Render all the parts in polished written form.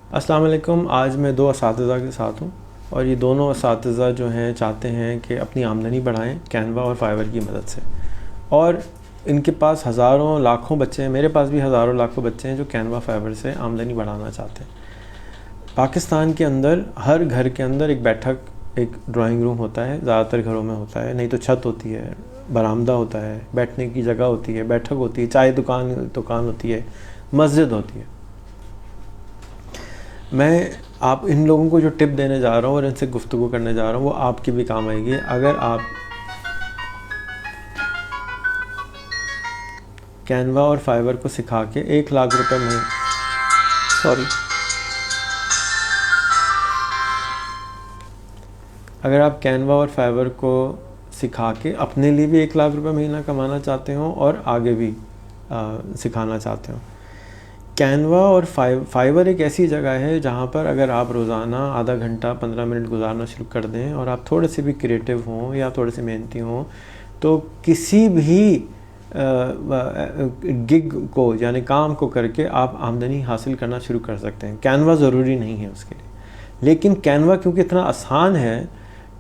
अस्सलाम वालेकुम। आज मैं 2 असातिज़ा के साथ हूँ और ये दोनों असातिज़ा जो हैं चाहते हैं कि अपनी आमदनी बढ़ाएं कैनवा और फाइवर की मदद से। और इनके पास हज़ारों लाखों बच्चे हैं, मेरे पास भी हज़ारों लाखों बच्चे हैं जो कैनवा फाइवर से आमदनी बढ़ाना चाहते हैं। पाकिस्तान के अंदर हर घर के अंदर एक ड्राइंग रूम होता है, ज़्यादातर घरों में होता है, नहीं तो छत होती है, बरामदा होता है, बैठने की जगह होती है, बैठक होती है, चाय दुकान होती है, मस्जिद होती है। मैं आप इन लोगों को जो टिप देने जा रहा हूँ और इनसे गुफ्तगू करने जा रहा हूँ वो आपकी भी काम आएगी। अगर आप कैनवा और फाइवर को सिखा के 1 लाख रुपए में अगर आप कैनवा और फाइवर को सिखा के अपने लिए भी 1 लाख रुपए महीना कमाना चाहते हो और आगे भी सिखाना चाहते हो, कैनवा और फाइवर एक ऐसी जगह है जहाँ पर अगर आप रोज़ाना आधा घंटा 15 मिनट गुजारना शुरू कर दें और आप थोड़े से भी क्रिएटिव हों या थोड़े से मेहनती हों तो किसी भी गिग को यानी काम को करके आप आमदनी हासिल करना शुरू कर सकते हैं। कैनवा ज़रूरी नहीं है उसके लिए, लेकिन कैनवा क्योंकि इतना आसान है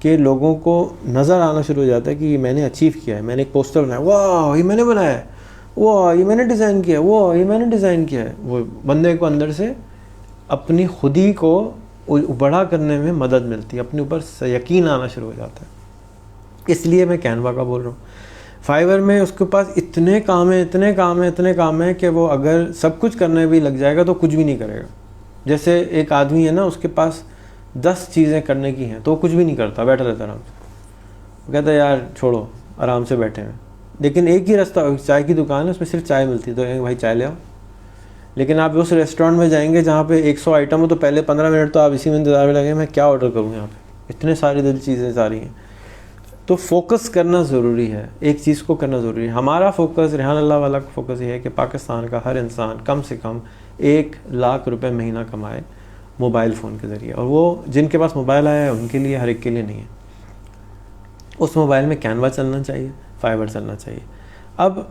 कि लोगों को नज़र आना शुरू हो जाता है कि ये मैंने अचीव किया है, मैंने एक पोस्टर बनाया, वाह ये मैंने बनाया है, वाह ये मैंने डिज़ाइन किया, वाह ये मैंने डिज़ाइन किया है। वो बंदे को अंदर से अपनी खुदी को बड़ा करने में मदद मिलती है, अपने ऊपर यकीन आना शुरू हो जाता है। इसलिए मैं कैनवा का बोल रहा हूँ। फाइवर में उसके पास इतने काम है कि वो अगर सब कुछ करने भी लग जाएगा तो कुछ भी नहीं करेगा। जैसे एक आदमी है ना, उसके पास 10 चीज़ें करने की हैं तो वो कुछ भी नहीं करता, बैठा रहता आराम से। वो कहता है यार छोड़ो, आराम से बैठे हैं। लेकिन एक ही रास्ता, चाय की दुकान है, उसमें सिर्फ चाय मिलती है तो भाई चाय ले आओ। लेकिन आप उस रेस्टोरेंट में जाएंगे जहाँ पे 100 आइटम हो तो पहले 15 मिनट तो आप इसी में इंतज़ार में लगे, मैं क्या ऑर्डर करूँ, यहाँ पे इतने सारी दिल चीज़ें सारी हैं। तो फोकस करना ज़रूरी है, एक चीज़ को करना ज़रूरी है। हमारा फोकस, रेहान अल्लाह वाला का फोकस ये है कि पाकिस्तान का हर इंसान कम से कम 1 लाख रुपए महीना कमाए मोबाइल फ़ोन के ज़रिए। और वो जिनके पास मोबाइल आया है उनके लिए, हर एक के लिए नहीं है। उस मोबाइल में कैनवा चलना चाहिए, फाइवर चलना चाहिए। अब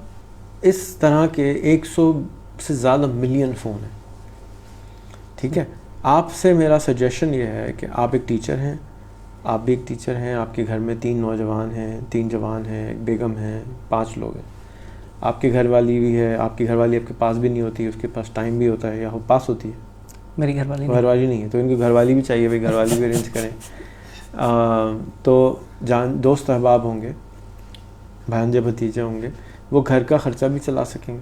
इस तरह के 100 से ज़्यादा मिलियन फ़ोन हैं, ठीक है। आपसे मेरा सजेशन ये है कि आप एक टीचर हैं, आप भी एक टीचर हैं, आपके घर में 3 नौजवान हैं, 3 जवान हैं, एक बेगम है, 5 लोग हैं, आपकी घरवाली भी है। आपकी घरवाली आपके पास भी नहीं होती, उसके पास टाइम भी होता है या वो पास होती है? मेरी घरवाली नहीं है, तो इनकी घरवाली भी चाहिए, भाई घरवाली भी अरेंज करें। तो दोस्त अहबाब होंगे, भांजे भतीजे होंगे, वो घर का ख़र्चा भी चला सकेंगे।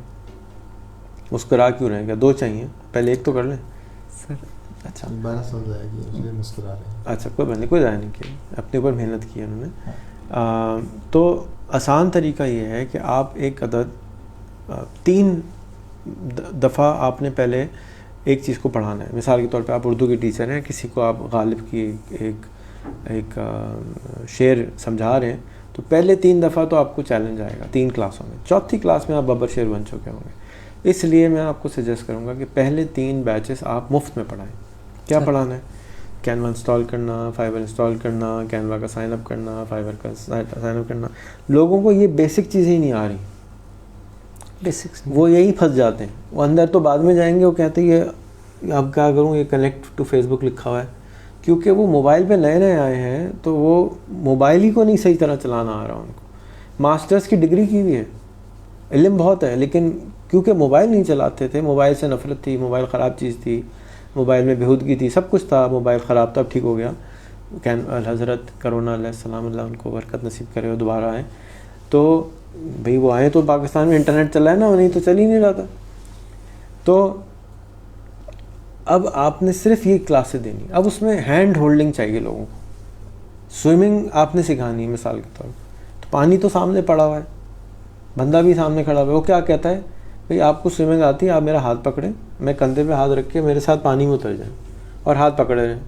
मुस्कुरा क्यों रहे हैं, क्या 2 चाहिए? पहले एक तो कर लें सर। अच्छा, मुस्कुरा रहे हैं। अच्छा कोई बात नहीं, कोई ज़ाया नहीं किया, अपने ऊपर मेहनत की है उन्होंने। तो आसान तरीका ये है कि आप एक अदद 3 दफ़ा आपने पहले एक चीज़ को पढ़ाना है। मिसाल के तौर पे आप उर्दू के टीचर हैं, किसी को आप गालिब की एक शेर समझा रहे हैं, तो पहले 3 दफ़ा तो आपको चैलेंज आएगा 3 क्लासों में। चौथी क्लास में आप बब्बर शेर बन चुके होंगे। इसलिए मैं आपको सजेस्ट करूँगा कि पहले 3 बैचेस आप मुफ्त में पढ़ाएँ। क्या पढ़ाना है? कैनवा इंस्टॉल करना, फाइवर इंस्टॉल करना, कैनवा का साइन अप करना, फाइवर का साइन अप करना। लोगों को ये बेसिक चीज़ें ही नहीं आ रही, बेसिक्स वो यही फंस जाते हैं। वो अंदर तो बाद में जाएंगे, वो कहते हैं ये अब क्या करूँ, ये कनेक्ट टू फेसबुक लिखा हुआ है। क्योंकि वो मोबाइल पे नए नए आए हैं तो वो मोबाइल ही को नहीं सही तरह चलाना आ रहा उनको। मास्टर्स की डिग्री की भी है, इल्म बहुत है, लेकिन क्योंकि मोबाइल नहीं चलाते थे, मोबाइल से नफरत थी, मोबाइल ख़राब चीज़ थी, मोबाइल में बेहूदगी थी, सब कुछ था। मोबाइल ख़राब था, अब ठीक हो गया। हज़रत करोना अलैहिस्सलाम, अल्लाह उनको बरकत नसीब करे, वो दोबारा आए। तो भाई वो आए तो पाकिस्तान में इंटरनेट चला है ना, वो नहीं तो चल ही नहीं रहा था। तो अब आपने सिर्फ ये क्लासेस देनी। अब उसमें हैंड होल्डिंग चाहिए लोगों को। स्विमिंग आपने सिखानी है मिसाल के तौर पर, तो पानी तो सामने पड़ा हुआ है, बंदा भी सामने खड़ा हुआ है। वो क्या कहता है, भाई आपको स्विमिंग आती है, आप मेरा हाथ पकड़ें, मैं कंधे पे हाथ रख के मेरे साथ पानी में उतर जाएं और हाथ पकड़े रहें।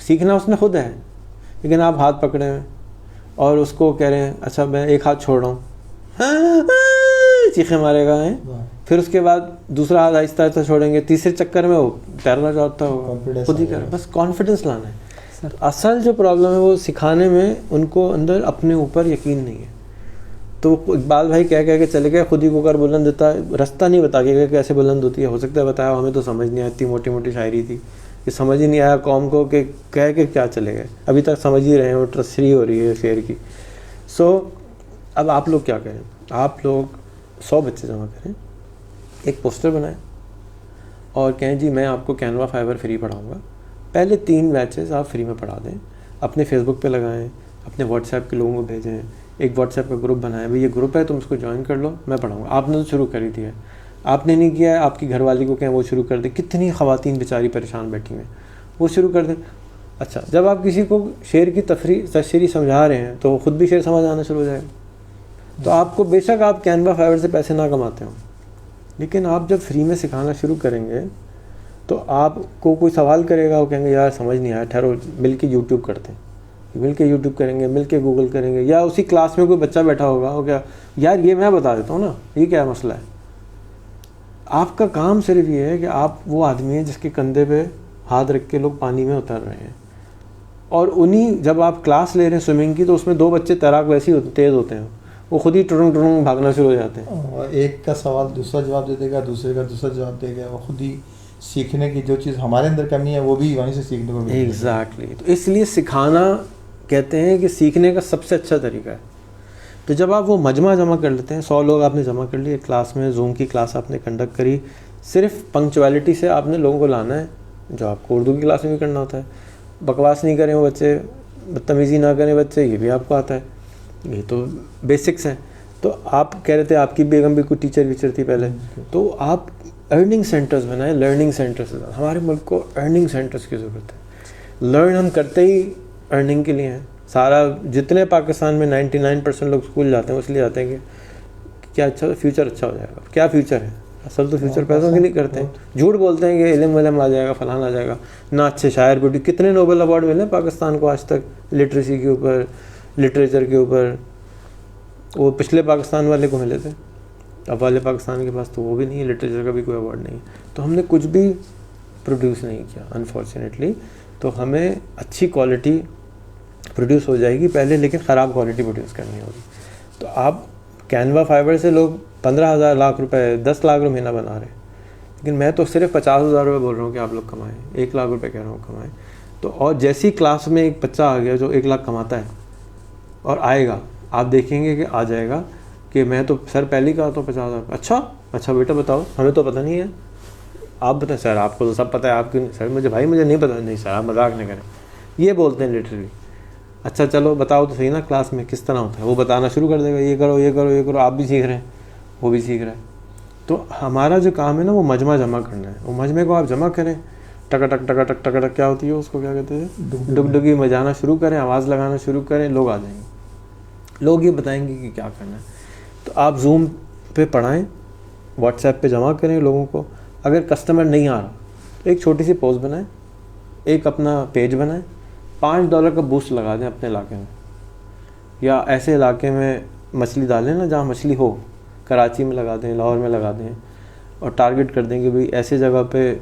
सीखना उसने खुद है, लेकिन आप हाथ पकड़े हैं और उसको कह रहे हैं अच्छा मैं एक हाथ छोड़ रहा हूँ, चीखे मारेगा है। फिर उसके बाद दूसरा हाथ आहिस्ता आहिस्ता छोड़ेंगे, तीसरे चक्कर में वो तैरना चाहता होगा, खुद ही कर। बस कॉन्फिडेंस लाना है। असल जो प्रॉब्लम है वो सिखाने में, उनको अंदर अपने ऊपर यकीन नहीं है। तो इकबाल भाई कह के चले गए, खुद ही कुकर बुलंद देता, रास्ता नहीं बता के कैसे बुलंद होती है। हो सकता है बताया, हमें तो समझ नहीं आया, इतनी मोटी मोटी शायरी थी कि समझ ही नहीं आया कौम को कि कह के क्या चले गए। अभी तक समझ ही रहे हैं, वो तस्रीह हो रही है शेर की। सो अब आप लोग क्या करें, आप लोग 100 बच्चे जमा करें, एक पोस्टर बनाएं और कहें जी मैं आपको कैनवा फाइबर फ्री पढ़ाऊँगा। पहले 3 बैचेस आप फ्री में पढ़ा दें, अपने फेसबुक पे लगाएं, अपने व्हाट्सएप के लोगों को भेजें, एक व्हाट्सएप का ग्रुप बनाएं, भाई ये ग्रुप है तुम उसको ज्वाइन कर लो, मैं पढ़ाऊँगा। आपने तो शुरू कर ही दिया है, आपने नहीं किया है, आपकी घरवाली को कहें वो शुरू कर दे। कितनी ख़वातीन बेचारी परेशान बैठी हैं, वो शुरू कर दें। अच्छा, जब आप किसी को शेर की तशरीह समझा रहे हैं तो खुद भी शेर समझ आना शुरू हो जाएगा। तो आपको बेशक आप कैनवा फाइबर से पैसे ना कमाते हो, लेकिन आप जब फ्री में सिखाना शुरू करेंगे तो आपको कोई सवाल करेगा, वो कहेंगे यार समझ नहीं आया, ठहरो मिल के यूट्यूब करते हैं, मिल के यूट्यूब करेंगे, मिल के गूगल करेंगे। या उसी क्लास में कोई बच्चा बैठा होगा, वो क्या यार ये मैं बता देता हूँ ना, ये क्या मसला है। आपका काम सिर्फ ये है कि आप वो आदमी हैं जिसके कंधे पे हाथ रख के लोग पानी में उतर रहे हैं, और उन्हीं जब आप क्लास ले रहे हैं स्विमिंग की, तो उसमें 2 बच्चे तैराक वैसे ही तेज़ होते हैं, वो खुद ही टुरुंग टुरुंग भागना शुरू हो जाते हैं। और एक का सवाल दूसरा जवाब दे देगा, दूसरे का दूसरा जवाब देगा, वो खुद ही सीखने की जो चीज़ हमारे अंदर कमी है वो भी वहीं से सीखने को मिलेगी। एग्जैक्टली। तो इसलिए सिखाना कहते हैं कि सीखने का सबसे अच्छा तरीका है। तो जब आप वो मजमा जमा कर लेते हैं, 100 लोग आपने जमा कर लिए क्लास में, जूम की क्लास आपने कंडक्ट करी, सिर्फ पंक्चुअलिटी से आपने लोगों को लाना है, जो आपको उर्दू की क्लास में भी करना होता है। बकवास नहीं करें वो बच्चे, बदतमीज़ी ना करें बच्चे, ये भी आपको आता है, ये तो बेसिक्स हैं। तो आप कह रहे थे आपकी बेगम भी कोई टीचर वीचर थी पहले, तो आप अर्निंग सेंटर्स बनाएं, लर्निंग सेंटर्स। हमारे मुल्क को अर्निंग सेंटर्स की ज़रूरत है। लर्न हम करते ही अर्निंग के लिए हैं। सारा जितने पाकिस्तान में 99% लोग स्कूल जाते हैं, इसलिए जाते हैं कि क्या अच्छा फ्यूचर अच्छा हो जाएगा। क्या फ्यूचर है? असल तो फ्यूचर पैसों के लिए करते हैं। झूठ बोलते हैं कि इल्म वलम आ जाएगा, फलाना आ जाएगा, ना अच्छे शायर बेटी। कितने नोबेल अवार्ड मिले पाकिस्तान को आज तक, लिटरेसी के ऊपर, लिटरेचर के ऊपर। वो पिछले पाकिस्तान वाले को मिले थे, अब वाले पाकिस्तान के पास तो वो भी नहीं है, लिटरेचर का भी कोई अवार्ड नहीं है। तो हमने कुछ भी प्रोड्यूस नहीं किया अनफॉर्चुनेटली। तो हमें अच्छी क्वालिटी प्रोड्यूस हो जाएगी पहले, लेकिन ख़राब क्वालिटी प्रोड्यूस करनी होगी। तो आप कैनवा फाइबर से लोग 15,000 लाख रुपए, 10 लाख रुपये महीना बना रहे हैं, लेकिन मैं तो सिर्फ 50,000 रुपये बोल रहा हूँ कि आप लोग कमाएं, 1 लाख रुपये कह रहा हूँ कमाएं। तो और जैसी क्लास में एक बच्चा आ गया जो 1 लाख कमाता है और आएगा, आप देखेंगे कि आ जाएगा कि मैं तो सर पहले ही कहा तो 50,000। अच्छा बेटा बताओ, हमें तो पता नहीं है, आप बताएं। सर आपको तो सब पता है, आप क्यों? सर मुझे नहीं पता। नहीं सर आप मजाक नहीं करें, ये बोलते हैं लिटरली। अच्छा चलो बताओ तो सही ना, क्लास में किस तरह होता है। वो बताना शुरू कर देगा, ये करो ये करो ये करो। आप भी सीख रहे हैं, वो भी सीख रहा है। तो हमारा जो काम है ना, वो मजमा जमा करना है। वो मजमे को आप जमा करें, टकाटक टकाटक टकाटक क्या होती है उसको क्या कहते हैं, डुगडुगी बजाना शुरू करें, आवाज़ लगाना शुरू करें, लोग आ जाएंगे। लोग ये बताएंगे कि क्या करना है। तो आप जूम पे पढ़ाएं, व्हाट्सएप पे जमा करें लोगों को। अगर कस्टमर नहीं आ रहा तो एक छोटी सी पोस्ट बनाएं, एक अपना पेज बनाएं, $5 का बूस्ट लगा दें अपने इलाके में, या ऐसे इलाके में मछली डालें ना जहाँ मछली हो, कराची में लगा दें, लाहौर में लगा दें, और टारगेट कर दें कि भाई ऐसे जगह पे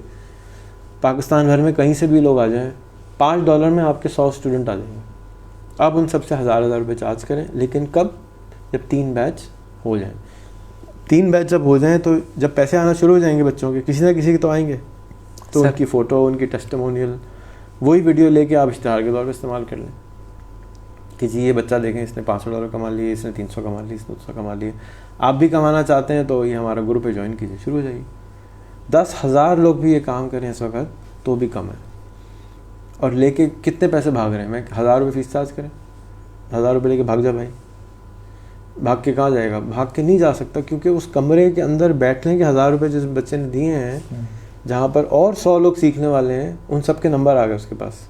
पाकिस्तान भर में कहीं से भी लोग आ जाएं, $5 में आपके 100 स्टूडेंट आ जाएंगे। आप उन सबसे हज़ार रुपये चार्ज करें, लेकिन कब? जब 3 बैच हो जाएं। 3 बैच जब हो जाएं, तो जब पैसे आना शुरू हो जाएंगे बच्चों के, किसी ना किसी के तो आएंगे, तो उनकी फ़ोटो, उनकी टेस्टिमोनियल, वही वीडियो लेके आप इश्तिहार के तौर पर इस्तेमाल कर लें कि जी ये बच्चा देखें, इसने $500 कमा लिए, इसने 300 कमा लिए, इसने 200 कमा लिए। आप भी कमाना चाहते हैं तो ये हमारा ग्रुप पे ज्वाइन कीजिए, शुरू हो जाएगी। 10,000 लोग भी ये काम करें इस वक्त तो भी कम है। और लेके कितने पैसे भाग रहे हैं? मैं 1,000 रुपये फीस चार्ज करें, 1,000 रुपये लेके भाग जा भाई। भाग के कहाँ जाएगा? भाग के नहीं जा सकता, क्योंकि उस कमरे के अंदर बैठने के 1,000 रुपये जिस बच्चे ने दिए हैं, जहाँ पर और 100 लोग सीखने वाले हैं, उन सब के नंबर आ गए उसके पास,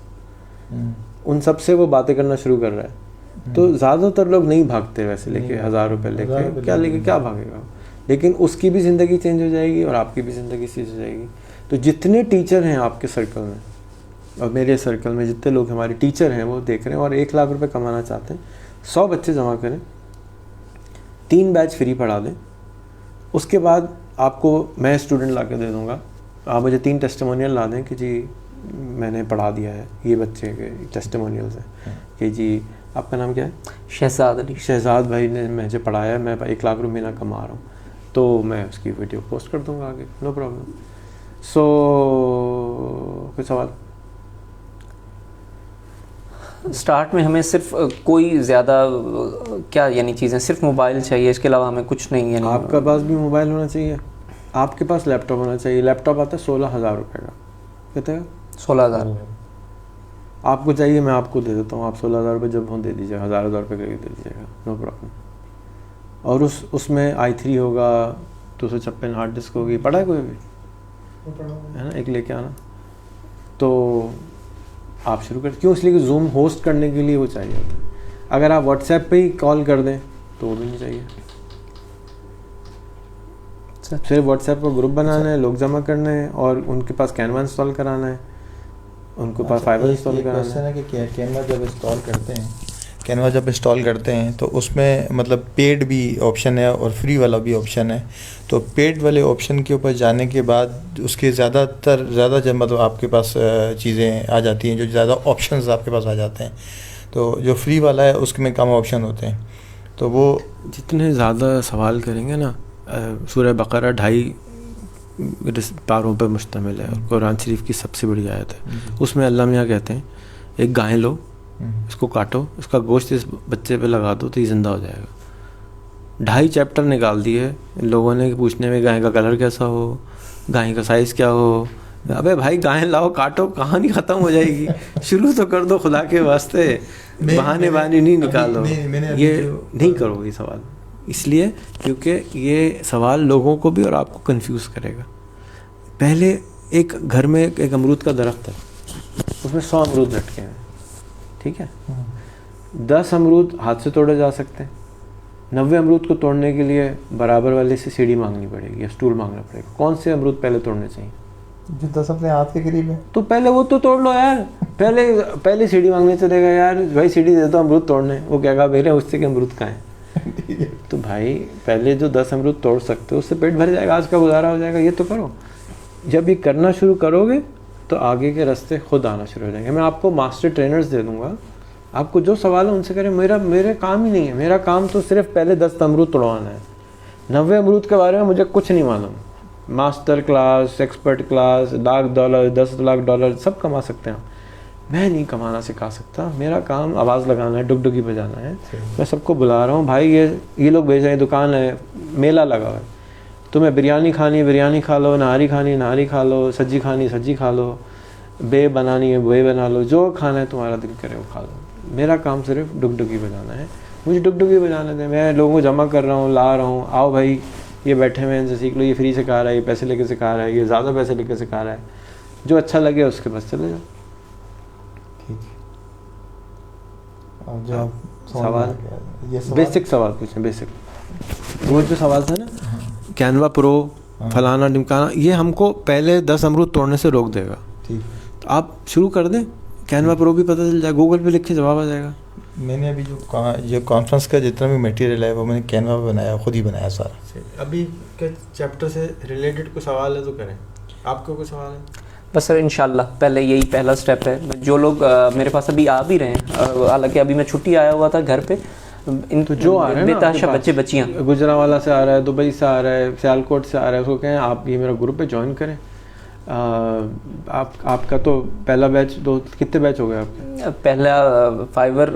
उन सब से वो बातें करना शुरू कर रहा है। तो ज़्यादातर लोग नहीं भागते वैसे लेके 1,000 रुपये लेके, क्या लेके क्या भागेगा? लेकिन उसकी भी ज़िंदगी चेंज हो जाएगी और आपकी भी ज़िंदगी चेंज हो जाएगी। तो जितने टीचर हैं आपके सर्कल में और मेरे सर्कल में, जितने लोग हमारे टीचर हैं वो देख रहे हैं और 1 लाख रुपये कमाना चाहते हैं, 100 बच्चे जमा करें, 3 बैच फ्री पढ़ा दें। उसके बाद आपको मैं स्टूडेंट ला के दे दूँगा, आप मुझे 3 टेस्टिमोनियल ला दें कि जी मैंने पढ़ा दिया है, ये बच्चे के टेस्टिमोनियल्स हैं कि जी आपका नाम क्या है? शहजाद अली। शहजाद भाई ने मुझे पढ़ाया है, मैं 1 लाख रुपये महीना कमा रहा हूँ, तो मैं उसकी वीडियो पोस्ट कर दूँगा आगे, नो प्रॉब्लम। सो कोई सवाल? स्टार्ट में हमें सिर्फ कोई ज़्यादा क्या यानी चीज़ें, सिर्फ मोबाइल चाहिए, इसके अलावा हमें कुछ नहीं यानी। आपके पास भी मोबाइल होना चाहिए, आपके पास लैपटॉप होना चाहिए। लैपटॉप आता है 16,000 रुपये का, कितने का? 16,000। आपको चाहिए, मैं आपको दे देता हूँ, आप 16,000 रुपये जब हों दे दीजिएगा, 1,000 रुपये करके दे दीजिएगा, नो प्रॉब्लम। और उसमें i3 होगा, 256 हार्ड डिस्क होगी, पड़ा है कोई भी है ना, एक लेके आना। तो आप शुरू कर, क्यों? इसलिए कि जूम होस्ट करने के लिए वो चाहिए होता है। अगर आप व्हाट्सएप पे ही कॉल कर दें तो वो भी नहीं चाहिए। सिर्फ व्हाट्सएप पर ग्रुप बनाना है, लोग जमा करने हैं और उनके पास कैनवा इंस्टॉल कराना है, उनके पास फाइबर इंस्टॉल कराना क्वेश्चन है कि कैनवा जब इंस्टॉल करते हैं तो उसमें मतलब पेड भी ऑप्शन है और फ्री वाला भी ऑप्शन है। तो पेड वाले ऑप्शन के ऊपर जाने के बाद उसके ज़्यादा जब मतलब आपके पास चीज़ें आ जाती हैं, जो ज़्यादा ऑप्शंस आपके पास आ जाते हैं। तो जो फ्री वाला है उसमें कम ऑप्शन होते हैं। तो वो जितने ज़्यादा सवाल करेंगे ना, सूरह बकरा 2.5 पारों पर मुश्तमिल है और कुरान शरीफ की सबसे बड़ी आयत है। उसमें अल्लाह मियाँ कहते हैं, एक गाय लो, इसको काटो, इसका गोश्त इस बच्चे पे लगा दो तो ये ज़िंदा हो जाएगा। 2.5 चैप्टर निकाल दिए लोगों ने पूछने में, गाय का कलर कैसा हो, गाय का साइज़ क्या हो। अबे भाई गाय लाओ, काटो, कहानी ख़त्म हो जाएगी। शुरू तो कर दो खुदा के वास्ते, बहाने नहीं निकालो। ये नहीं करो ये सवाल, इसलिए क्योंकि ये सवाल लोगों को भी और आपको कंफ्यूज करेगा। पहले एक घर में एक अमरूद का दरख्त है, उसमें 100 अमरूद लटके हैं, ठीक है। 10 अमरूद हाथ से तोड़े जा सकते हैं, 90 अमरूद को तोड़ने के लिए बराबर वाले से सीढ़ी मांगनी पड़ेगी या स्टूल मांगना पड़ेगा। कौन से अमरूद पहले तोड़ने चाहिए? जो 10 अपने हाथ के करीब है, तो पहले वो तो तोड़ लो यार। पहले सीढ़ी मांगने चलेगा यार, भाई सीढ़ी दे दो अमरूद तोड़ने, वो क्या कहा मेरे उससे कि अमरूद कहाँ है। तो भाई पहले जो 10 अमरूद तोड़ सकते हो उससे पेट भर जाएगा, आज का गुजारा हो जाएगा। ये तो करो, जब ये करना शुरू करोगे तो आगे के रास्ते खुद आना शुरू हो जाएंगे। मैं आपको मास्टर ट्रेनर्स दे दूंगा, आपको जो सवाल है उनसे करें। मेरे काम ही नहीं है, मेरा काम तो सिर्फ पहले 10 अमरूद तोड़वाना है। 90 अमरूद के बारे में मुझे कुछ नहीं मालूम। मास्टर क्लास, एक्सपर्ट क्लास, $1,00,000 $10,00,000 सब कमा सकते हैं, मैं नहीं कमाना सिखा सकता। मेरा काम आवाज़ लगाना है, डुगडुगी बजाना है। मैं सबको बुला रहा हूँ, भाई ये लोग भेज रहे हैं, दुकान है, मेला लगा हुआ है, तुम्हें बिरयानी खानी बिरयानी खा लो, नहारी खानी नहारी खा लो, सब्जी खानी सब्जी खा लो, बे बनानी है बे बना लो, जो खाना है तुम्हारा दिल करे वो खा लो। मेरा काम सिर्फ डुगडुगी बजाना है, मुझे डुगडुगी बजाने दें। मैं लोगों को जमा कर रहा हूँ, ला रहा हूँ, आओ भाई ये बैठे हुए इनसे सीख लो, ये फ्री सिखा रहा है, ये पैसे लेके सिखा रहा है, ये ज़्यादा पैसे लेके सिखा रहा है, जो अच्छा लगे उसके पास चले जाओ। ठीक है। जो सवाल बेसिक सवाल पूछें, बेसिक। वो जो सवाल था ना, कैनवा प्रो फलाना ढिमकाना, ये हमको पहले 10 अमरूद तोड़ने से रोक देगा। ठीक, तो आप शुरू कर दें, कैनवा प्रो भी पता चल जाए, गूगल पे लिख के जवाब आ जाएगा। मैंने अभी जो कॉन्फ्रेंस का जितना भी मटेरियल है वो मैंने कैनवा पे बनाया, खुद ही बनाया सारा। अभी के चैप्टर से रिलेटेड कोई सवाल है तो करें, आपको कोई सवाल है? बस सर इंशाल्लाह पहले यही पहला स्टेप है। जो लोग मेरे पास अभी आ भी रहे हैं, हालांकि अभी मैं छुट्टी आया हुआ था घर पे, इन तो जो आ रहे हैं बेताशा बच्चे बच्चियाँ, गुजरावाला से आ रहा है, दुबई से आ रहा है, सियालकोट से आ रहा है, उसको कहें आप ये मेरा ग्रुप पे ज्वाइन करें। आपका तो पहला बैच, कितने बैच हो गए आपके? पहला फाइवर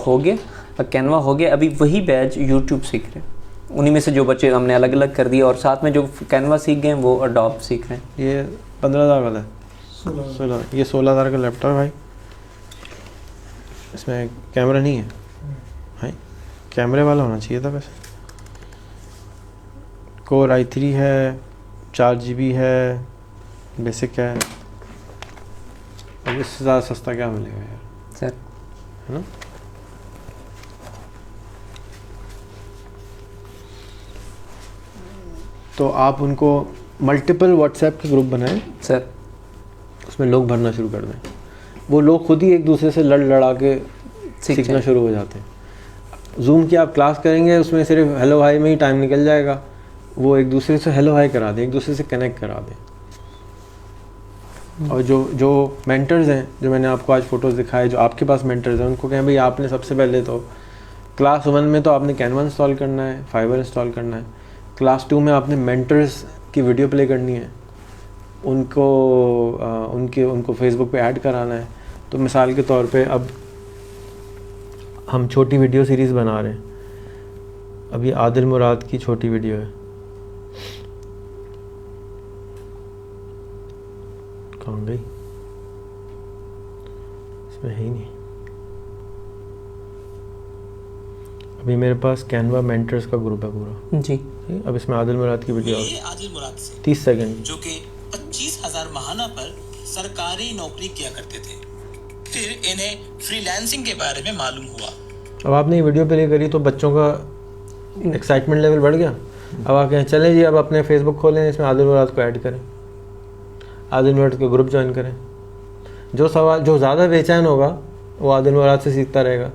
हो गया, कैनवा हो गया, अभी वही बैच यूट्यूब सीख रहे हैं। उन्हीं में से जो बच्चे हमने अलग अलग कर दिए, और साथ में जो कैनवा सीख गए वो अडोब सीख रहे हैं। ये 15,000 वाला है, 16, ये 16,000 का लैपटॉप है भाई, इसमें कैमरा नहीं है भाई, कैमरे वाला होना चाहिए था वैसे। कोर i3 है, 4 GB है, बेसिक है। अब इससे ज़्यादा सस्ता क्या मिलेगा यार सर? है ना। तो आप उनको मल्टीपल व्हाट्सएप के ग्रुप बनाएं सर, उसमें लोग भरना शुरू कर दें, वो लोग खुद ही एक दूसरे से लड़ा के सीखना शुरू हो जाते हैं। जूम की आप क्लास करेंगे, उसमें सिर्फ हेलो हाई में ही टाइम निकल जाएगा, वो एक दूसरे से हेलो हाई करा दें, एक दूसरे से कनेक्ट करा दें। और जो मेंटर्स हैं, जो मैंने आपको आज फ़ोटोज़ दिखाए, जो आपके पास मेंटर्स हैं, उनको कहें भाई आपने सबसे पहले तो क्लास 1 में तो आपने कैनवा इंस्टॉल करना है, फाइवर इंस्टॉल करना है। क्लास 2 में आपने मेंटर्स की वीडियो प्ले करनी है, उनको फेसबुक पे ऐड कराना है। तो मिसाल के तौर पे अब हम छोटी वीडियो सीरीज़ बना रहे हैं, अभी आदिल मुराद की छोटी वीडियो है, कहाँ गई, इसमें है ही नहीं। अभी मेरे पास कैनवा मेंटर्स का ग्रुप है पूरा जी। अब इसमें आदिल मुराद की वीडियो ये आदिल मुराद से 30 सेकंड जो कि 25,000 महाना पर सरकारी नौकरी किया करते थे, फिर इन्हें फ्रीलांसिंग के बारे में मालूम हुआ। अब आपने ये वीडियो प्ले करी तो बच्चों का एक्साइटमेंट लेवल बढ़ गया। अब आप कहें चलें जी अब अपने फेसबुक खोलें, इसमें आदिल मुराद को ऐड करें, आदिल मुराद के ग्रुप ज्वाइन करें। जो ज़्यादा बेचैन होगा वो आदिल मुराद से सीखता रहेगा,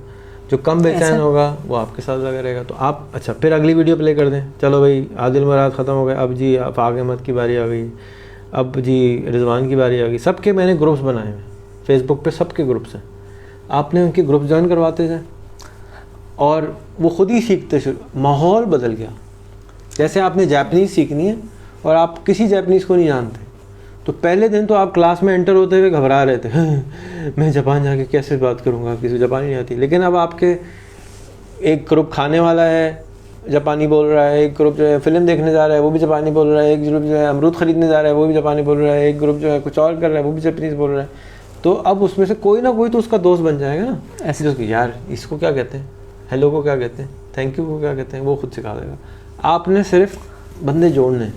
जो कम बेचैन होगा वो आपके साथ लगा रहेगा। तो आप अच्छा फिर अगली वीडियो प्ले कर दें, चलो भाई आदिल मुराद ख़त्म हो गए, अब जी अब फाग अहमद की बारी आ गई, अब जी रिजवान की बारी आ गई। सबके मैंने ग्रुप्स बनाए हैं फेसबुक पे, सबके ग्रुप्स हैं। आपने उनके ग्रुप ज्वाइन करवाते जाए और वो खुद ही सीखते शुरू, माहौल बदल गया। जैसे आपने जापानीज़ सीखनी है और आप किसी जापानीज़ को नहीं जानते, तो पहले दिन तो आप क्लास में एंटर होते हुए घबरा रहे थे, मैं जापान जाके कैसे बात करूँगा, किसी जापानी नहीं आती। लेकिन अब आपके एक ग्रुप खाने वाला है जापानी बोल रहा है, एक ग्रुप जो है फिल्म देखने जा रहा है वो भी जापानी बोल रहा है, एक ग्रुप जो है अमरूद ख़रीदने जा रहा है वो भी जापानी बोल रहा है, एक ग्रुप जो है कुछ और कर रहा है वो भी जापानीज़ बोल रहा है। तो अब उसमें से कोई ना कोई तो उसका दोस्त बन जाएगा ना, ऐसे दोस्त यार इसको क्या कहते हैं, हेलो को क्या कहते हैं, थैंक यू को क्या कहते हैं, वो खुद सिखा देगा। आपने सिर्फ बंदे जोड़ने,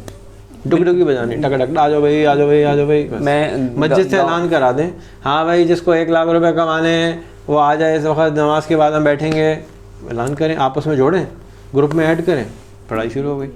डुगडुगी बजानी, टक टक आ जाओ भाई आ जाओ भाई आ जाओ भाई। मैं मस्जिद से ऐलान करा दें, हाँ भाई जिसको 1 लाख रुपए कमाने हैं वो आ जाए, इस वक्त नमाज के बाद हम बैठेंगे, ऐलान करें, आपस में जोड़ें, ग्रुप में ऐड करें, पढ़ाई शुरू हो गई।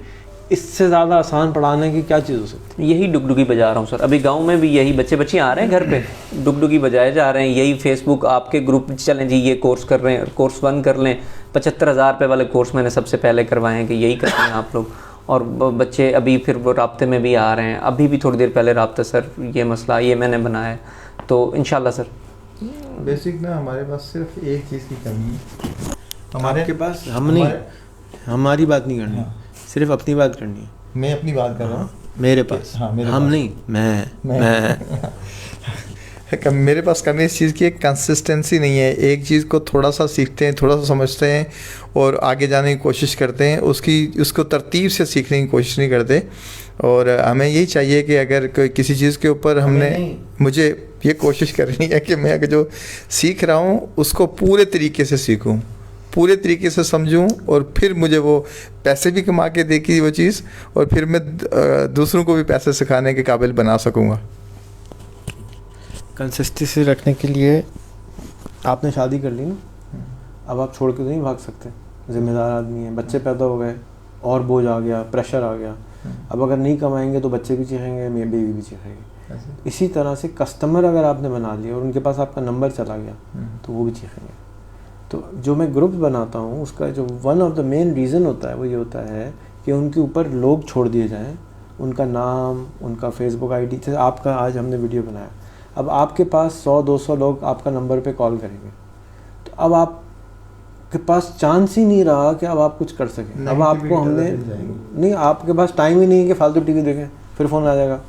इससे ज़्यादा आसान पढ़ाने की क्या चीज़ हो सकती है? यही डुगडुगी बजा रहा हूँ सर। अभी गांव में भी यही बच्चे आ रहे हैं घर पे, डुगडुगी बजाए जा रहे हैं। यही फेसबुक आपके ग्रुप चलें जी, ये कोर्स कर रहे हैं, कोर्स 1 कर लें। 75,000 रुपये वाले कोर्स मैंने सबसे पहले करवाए हैं कि यही करते हैं आप लोग। और बच्चे अभी फिर वो राब्ते में भी आ रहे हैं। अभी भी थोड़ी देर पहले राब्ता सर ये मसला ये मैंने बनाया है, तो इंशाल्लाह सर। बेसिक ना हमारे पास सिर्फ एक चीज़ की कमी है, हमारे पास हमारी बात नहीं करनी, सिर्फ अपनी बात करनी है। मैं अपनी बात कर रहा हूँ, मेरे पास, हाँ, मेरे हम पास। नहीं, मैं मेरे पास कमी इस चीज़ की एक कंसिस्टेंसी नहीं है। एक चीज़ को थोड़ा सा सीखते हैं, थोड़ा सा समझते हैं और आगे जाने की कोशिश करते हैं, उसको तरतीब से सीखने की कोशिश नहीं करते। और हमें यही चाहिए कि अगर कोई किसी चीज़ के ऊपर मुझे ये कोशिश करनी है कि मैं अगर जो सीख रहा हूँ उसको पूरे तरीके से सीखूँ, पूरे तरीके से समझूं, और फिर मुझे वो पैसे भी कमा के देगी वो चीज़, और फिर मैं दूसरों को भी पैसे सिखाने के काबिल बना सकूँगा। कंसिस्टेंसी रखने के लिए आपने शादी कर ली ना, अब आप छोड़ के तो नहीं भाग सकते, जिम्मेदार आदमी है, बच्चे पैदा हो गए और बोझ आ गया, प्रेशर आ गया। अब अगर नहीं कमाएंगे तो बच्चे भी चीखेंगे, मेरी बीवी भी चीखेगी। इसी तरह से कस्टमर अगर आपने बना लिया और उनके पास आपका नंबर चला गया तो वो भी चीखेंगे। तो जो मैं ग्रुप्स बनाता हूँ उसका जो one of the main reason होता है वो ये होता है कि उनके ऊपर लोग छोड़ दिए जाएं, उनका नाम, उनका फेसबुक आईडी। जैसे आपका आज हमने वीडियो बनाया, अब आपके पास 100-200 लोग आपका नंबर पे कॉल करेंगे, तो अब आपके पास चांस ही नहीं रहा कि अब आप कुछ कर सकें। अब आपको हमने नहीं, आपके पास टाइम ही नहीं है कि फालतू टीवी देखें, फिर फ़ोन आ जाएगा,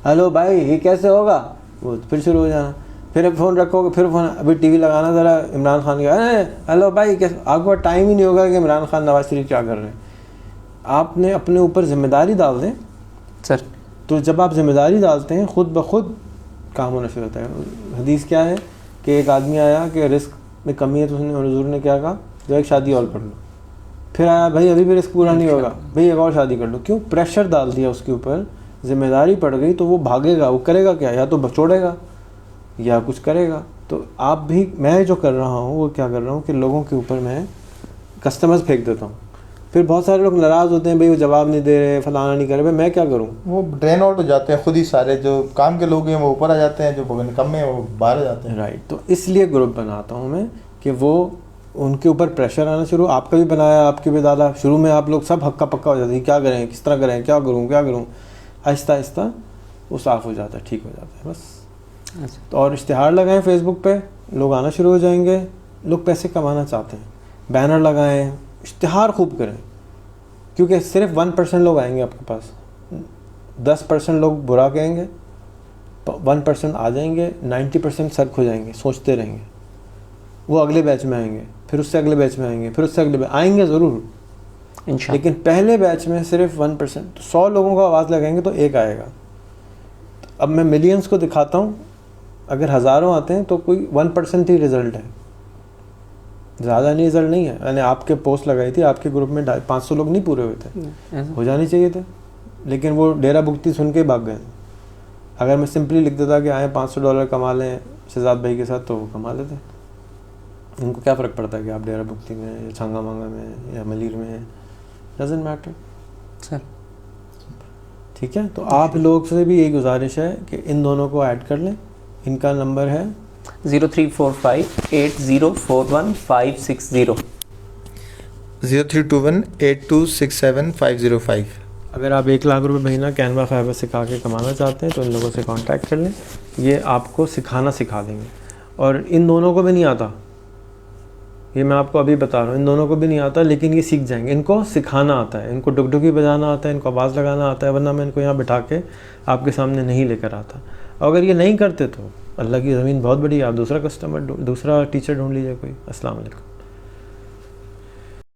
हेलो भाई ये कैसे होगा, वो फिर शुरू हो जाना, फिर फ़ोन रखोगे, फिर फ़ोन, अभी टीवी लगाना ज़रा इमरान खान का, हेलो भाई कैसे। आपको टाइम ही नहीं होगा कि इमरान खान नवाज शरीफ क्या कर रहे हैं। आपने अपने ऊपर जिम्मेदारी डाल दें सर, तो जब आप जिम्मेदारी डालते हैं खुद ब खुद काम होना शुरू होता है। हदीस क्या है कि एक आदमी आया कि रिस्क में कमी है, तो उसने हुजूर ने क्या कहा, जो एक शादी और कर लो। फिर आया, भाई अभी भी रिस्क पूरा नहीं होगा, भाई एक और शादी कर लो। क्यों? प्रेशर डाल दिया उसके ऊपर, जिम्मेदारी पड़ गई, तो वो भागेगा, वो करेगा क्या, या तो बचोड़ेगा या कुछ करेगा। तो आप भी, मैं जो कर रहा हूँ वो क्या कर रहा हूँ कि लोगों के ऊपर मैं कस्टमर्स फेंक देता हूँ। फिर बहुत सारे लोग नाराज़ होते हैं, भाई वो जवाब नहीं दे रहे, फलाना नहीं कर रहे, भाई मैं क्या करूँ। वो ड्रेन आउट हो जाते हैं खुद ही, सारे जो काम के लोग हैं वो ऊपर आ जाते हैं, जो कम है वो बाहर आ जाते हैं। राइट, तो इसलिए ग्रुप बनाता हूँ मैं कि वो उनके ऊपर प्रेशर आना शुरू। आपका भी बनाया, आपके भी दादा, शुरू में आप लोग सब हक्का पक्का हो जाते हैं, क्या करें, किस तरह करें, क्या करूँ। आहिस्ता आहिस्ता वो साफ़ हो जाता है, ठीक हो जाता है। बस अच्छा। तो और इश्तिहार लगाएं फेसबुक पे, लोग आना शुरू हो जाएंगे। लोग पैसे कमाना चाहते हैं, बैनर लगाएं, इश्तिहार खूब करें, क्योंकि सिर्फ 1% लोग आएंगे आपके पास, 10% लोग बुरा कहेंगे, 1% आ जाएंगे, 90% सर्क हो जाएंगे, सोचते रहेंगे, वो अगले बैच में आएंगे, फिर उससे अगले बैच में आएंगे, फिर उससे अगले बैच आएंगे ज़रूर, इंशाल्लाह। लेकिन पहले बैच में सिर्फ 1%, तो 100 लोगों का आवाज़ लगाएंगे तो एक आएगा। अब मैं मिलियंस को दिखाता हूँ, अगर हज़ारों आते हैं तो कोई 1% ही रिज़ल्ट है, ज़्यादा नहीं रिज़ल्ट नहीं है। मैंने आपके पोस्ट लगाई थी, आपके ग्रुप में 500 लोग नहीं पूरे हुए थे, हो जाने चाहिए थे, लेकिन वो डेरा भुगती सुन के भाग गए। अगर मैं सिंपली लिख देता कि आए $500 कमा लें शहजाद भाई के साथ, तो वो कमा लेते। उनको क्या फ़र्क पड़ता है कि आप डेरा भुगती में या छंगा मांगा में या मलीर में हैं, डजेंट मैटर सर। ठीक है, तो आप लोग से भी यही गुजारिश है कि इन दोनों को ऐड कर लें। इनका नंबर है 034580415560। 03218267 अगर आप 1 लाख रुपए महीना कैनवा फाइबर सिखा के कमाना चाहते हैं तो इन लोगों से कांटेक्ट कर लें, ये आपको सिखा देंगे। और इन दोनों को भी नहीं आता, ये मैं आपको अभी बता रहा हूँ, इन दोनों को भी नहीं आता, लेकिन ये सीख जाएंगे। इनको सिखाना आता है, इनको डुगडुगी बजाना आता है, इनको आवाज़ लगाना आता है, वरना मैं इनको यहाँ बिठा के आपके सामने नहीं लेकर आता। अगर ये नहीं करते तो अल्लाह की ज़मीन बहुत बड़ी है, आप दूसरा टीचर ढूंढ लीजिए कोई। अस्सलाम वालेकुम।